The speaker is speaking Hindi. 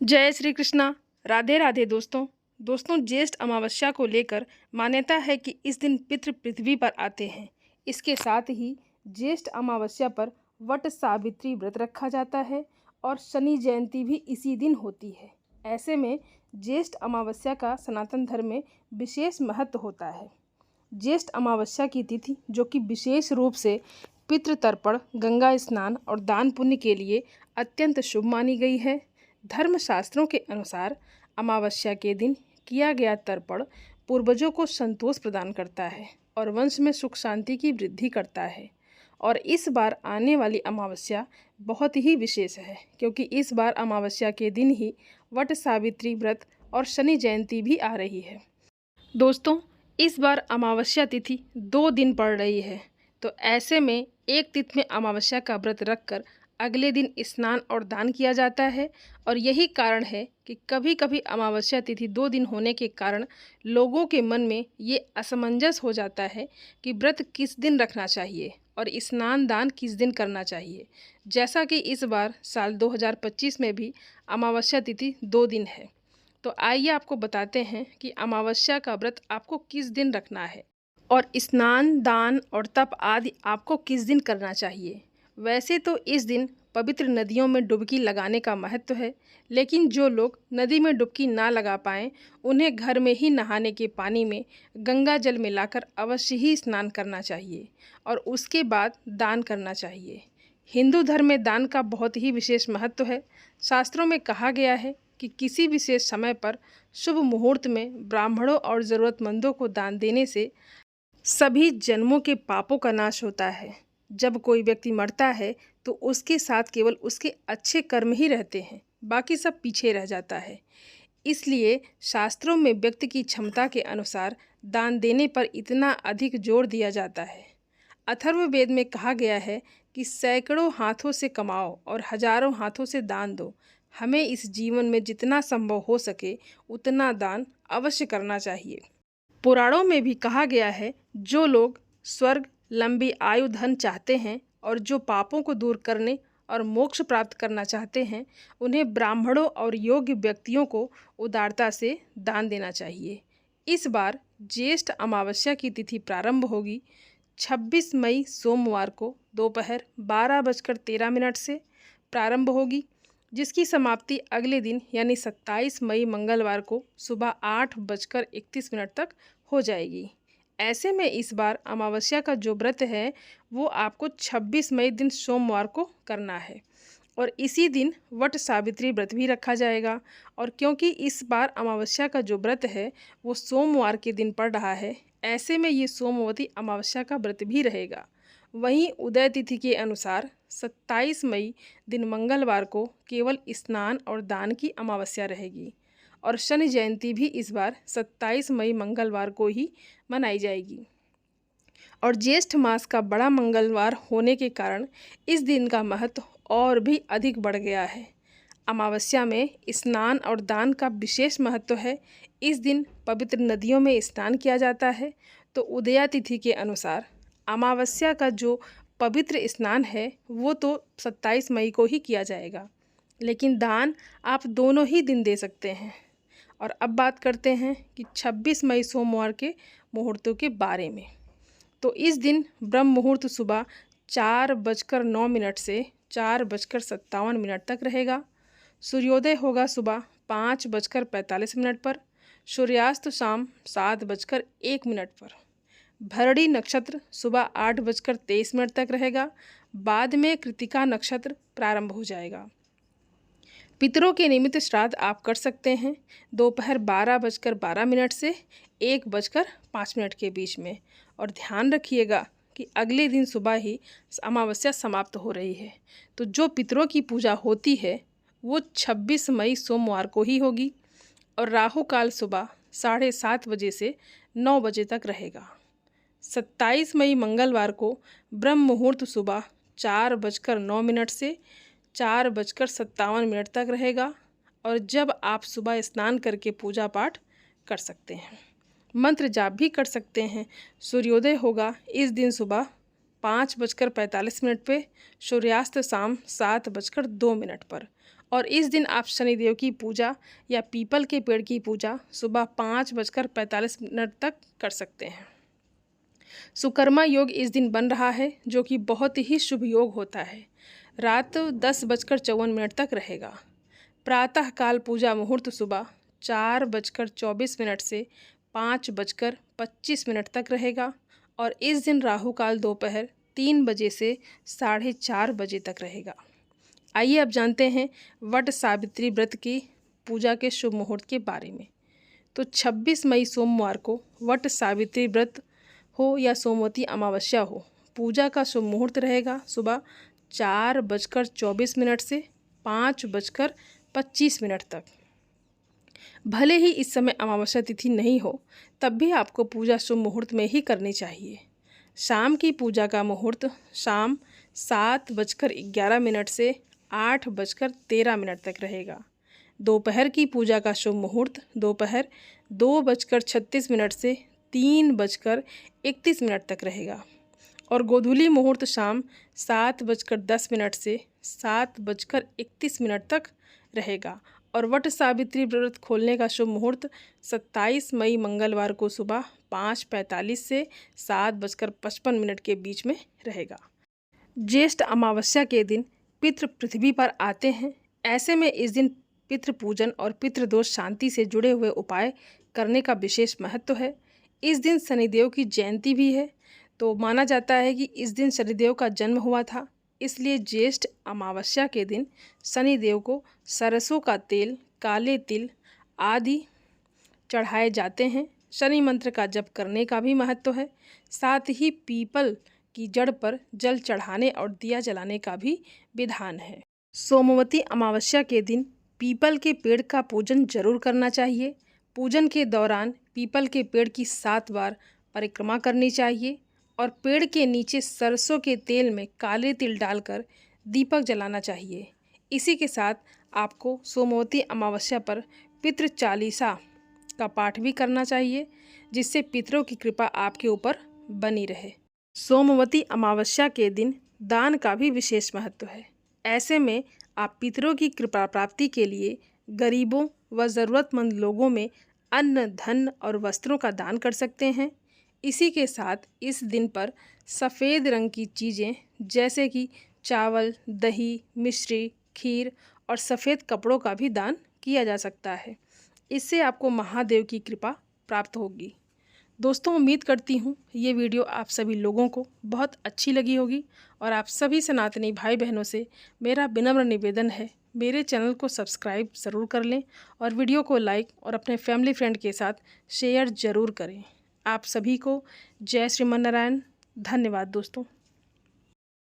जय श्री कृष्णा। राधे राधे दोस्तों ज्येष्ठ अमावस्या को लेकर मान्यता है कि इस दिन पितृ पृथ्वी पर आते हैं। इसके साथ ही ज्येष्ठ अमावस्या पर वट सावित्री व्रत रखा जाता है और शनि जयंती भी इसी दिन होती है। ऐसे में ज्येष्ठ अमावस्या का सनातन धर्म में विशेष महत्व होता है। ज्येष्ठ अमावस्या की तिथि जो कि विशेष रूप से पितृतर्पण, गंगा स्नान और दान पुण्य के लिए अत्यंत शुभ मानी गई है। धर्मशास्त्रों के अनुसार अमावस्या के दिन किया गया तर्पण पूर्वजों को संतोष प्रदान करता है और वंश में सुख शांति की वृद्धि करता है। और इस बार आने वाली अमावस्या बहुत ही विशेष है क्योंकि इस बार अमावस्या के दिन ही वट सावित्री व्रत और शनि जयंती भी आ रही है। दोस्तों, इस बार अमावस्या तिथि 2 दिन पड़ रही है, तो ऐसे में एक तिथि में अमावस्या का व्रत रखकर अगले दिन स्नान और दान किया जाता है। और यही कारण है कि कभी कभी अमावस्या तिथि 2 दिन होने के कारण लोगों के मन में ये असमंजस हो जाता है कि व्रत किस दिन रखना चाहिए और स्नान दान किस दिन करना चाहिए। जैसा कि इस बार साल 2025 में भी अमावस्या तिथि 2 दिन है, तो आइए आपको बताते हैं कि अमावस्या का व्रत आपको किस दिन रखना है और स्नान दान और तप आदि आपको किस दिन करना चाहिए। वैसे तो इस दिन पवित्र नदियों में डुबकी लगाने का महत्व है, लेकिन जो लोग नदी में डुबकी ना लगा पाएँ उन्हें घर में ही नहाने के पानी में गंगा जल मिलाकर अवश्य ही स्नान करना चाहिए और उसके बाद दान करना चाहिए। हिंदू धर्म में दान का बहुत ही विशेष महत्व है। शास्त्रों में कहा गया है कि किसी विशेष समय पर शुभ मुहूर्त में ब्राह्मणों और ज़रूरतमंदों को दान देने से सभी जन्मों के पापों का नाश होता है। जब कोई व्यक्ति मरता है तो उसके साथ केवल उसके अच्छे कर्म ही रहते हैं, बाकी सब पीछे रह जाता है। इसलिए शास्त्रों में व्यक्ति की क्षमता के अनुसार दान देने पर इतना अधिक जोर दिया जाता है। अथर्ववेद में कहा गया है कि सैकड़ों हाथों से कमाओ और हजारों हाथों से दान दो। हमें इस जीवन में जितना संभव हो सके उतना दान अवश्य करना चाहिए। पुराणों में भी कहा गया है, जो लोग स्वर्ग, लंबी आयु, धन चाहते हैं और जो पापों को दूर करने और मोक्ष प्राप्त करना चाहते हैं, उन्हें ब्राह्मणों और योग्य व्यक्तियों को उदारता से दान देना चाहिए। इस बार ज्येष्ठ अमावस्या की तिथि प्रारंभ होगी 26 मई सोमवार को दोपहर 12:13 से प्रारंभ होगी, जिसकी समाप्ति अगले दिन यानी 27 मई मंगलवार को सुबह 8:31 तक हो जाएगी। ऐसे में इस बार अमावस्या का जो व्रत है वो आपको 26 मई दिन सोमवार को करना है और इसी दिन वट सावित्री व्रत भी रखा जाएगा। और क्योंकि इस बार अमावस्या का जो व्रत है वो सोमवार के दिन पड़ रहा है, ऐसे में ये सोमवती अमावस्या का व्रत भी रहेगा। वहीं उदय तिथि के अनुसार 27 मई दिन मंगलवार को केवल स्नान और दान की अमावस्या रहेगी और शनि जयंती भी इस बार 27 मई मंगलवार को ही मनाई जाएगी। और ज्येष्ठ मास का बड़ा मंगलवार होने के कारण इस दिन का महत्व और भी अधिक बढ़ गया है। अमावस्या में स्नान और दान का विशेष महत्व है। इस दिन पवित्र नदियों में स्नान किया जाता है। तो उदया तिथि के अनुसार अमावस्या का जो पवित्र स्नान है वो तो 27 मई को ही किया जाएगा, लेकिन दान आप दोनों ही दिन दे सकते हैं। और अब बात करते हैं कि 26 मई सोमवार के मुहूर्तों के बारे में। तो इस दिन ब्रह्म मुहूर्त सुबह 4:09 से 4:57 तक रहेगा। सूर्योदय होगा सुबह 5:45 पर। सूर्यास्त शाम 7:01 पर। भरणी नक्षत्र सुबह 8:23 तक रहेगा। बाद में कृतिका नक्षत्र प्रारंभ हो जाएगा। पितरों के निमित्त श्राद्ध आप कर सकते हैं दोपहर 12:12 से 1:05 के बीच में। और ध्यान रखिएगा कि अगले दिन सुबह ही अमावस्या समाप्त हो रही है, तो जो पितरों की पूजा होती है वो 26 मई सोमवार को ही होगी और राहु काल सुबह 7:30 बजे से 9 बजे तक रहेगा। 27 मई मंगलवार को ब्रह्म मुहूर्त सुबह 4:09 से 4:57 तक रहेगा और जब आप सुबह स्नान करके पूजा पाठ कर सकते हैं, मंत्र जाप भी कर सकते हैं। सूर्योदय होगा इस दिन सुबह 5:45 पे, सूर्यास्त शाम 7:02 पर और इस दिन आप शनिदेव की पूजा या पीपल के पेड़ की पूजा सुबह 5:45 तक कर सकते हैं। सुकर्मा योग इस दिन बन रहा है, जो कि बहुत ही शुभ योग होता है। रात 10:54 तक रहेगा। प्रातःकाल पूजा मुहूर्त सुबह 4:24 से 5:25 तक रहेगा और इस दिन राहु काल दोपहर 3 बजे से 4:30 बजे तक रहेगा। आइए अब जानते हैं वट सावित्री व्रत की पूजा के शुभ मुहूर्त के बारे में। तो 26 मई सोमवार को वट सावित्री व्रत हो या सोमवती अमावस्या हो, पूजा का शुभ मुहूर्त रहेगा सुबह 4:24 से 5:25 तक। भले ही इस समय अमावस्या तिथि नहीं हो, तब भी आपको पूजा शुभ मुहूर्त में ही करनी चाहिए। शाम की पूजा का मुहूर्त शाम 7:11 से 8:13 तक रहेगा। दोपहर की पूजा का शुभ मुहूर्त दोपहर 2:36 से 3:31 तक रहेगा और गोधूली मुहूर्त शाम 7:10 से 7:31 तक रहेगा। और वट सावित्री व्रत खोलने का शुभ मुहूर्त 27 मई मंगलवार को सुबह 5:45 से 7:55 के बीच में रहेगा। ज्येष्ठ अमावस्या के दिन पितृ पृथ्वी पर आते हैं। ऐसे में इस दिन पितृ पूजन और पितृदोष शांति से जुड़े हुए उपाय करने का विशेष महत्व है। इस दिन शनिदेव की जयंती भी है, तो माना जाता है कि इस दिन शनिदेव का जन्म हुआ था। इसलिए ज्येष्ठ अमावस्या के दिन शनिदेव को सरसों का तेल, काले तिल आदि चढ़ाए जाते हैं। शनि मंत्र का जप करने का भी महत्व है। साथ ही पीपल की जड़ पर जल चढ़ाने और दिया जलाने का भी विधान है। सोमवती अमावस्या के दिन पीपल के पेड़ का पूजन जरूर करना चाहिए। पूजन के दौरान पीपल के पेड़ की 7 बार परिक्रमा करनी चाहिए और पेड़ के नीचे सरसों के तेल में काले तिल डालकर दीपक जलाना चाहिए। इसी के साथ आपको सोमवती अमावस्या पर पितृ चालीसा का पाठ भी करना चाहिए, जिससे पितरों की कृपा आपके ऊपर बनी रहे। सोमवती अमावस्या के दिन दान का भी विशेष महत्व है। ऐसे में आप पितरों की कृपा प्राप्ति के लिए गरीबों व ज़रूरतमंद लोगों में अन्न, धन और वस्त्रों का दान कर सकते हैं। इसी के साथ इस दिन पर सफ़ेद रंग की चीज़ें जैसे कि चावल, दही, मिश्री, खीर और सफ़ेद कपड़ों का भी दान किया जा सकता है। इससे आपको महादेव की कृपा प्राप्त होगी। दोस्तों, उम्मीद करती हूँ ये वीडियो आप सभी लोगों को बहुत अच्छी लगी होगी और आप सभी सनातनी भाई बहनों से मेरा विनम्र निवेदन है, मेरे चैनल को सब्सक्राइब ज़रूर कर लें और वीडियो को लाइक और अपने फैमिली फ्रेंड के साथ शेयर ज़रूर करें। आप सभी को जय श्रीमन नारायण। धन्यवाद दोस्तों।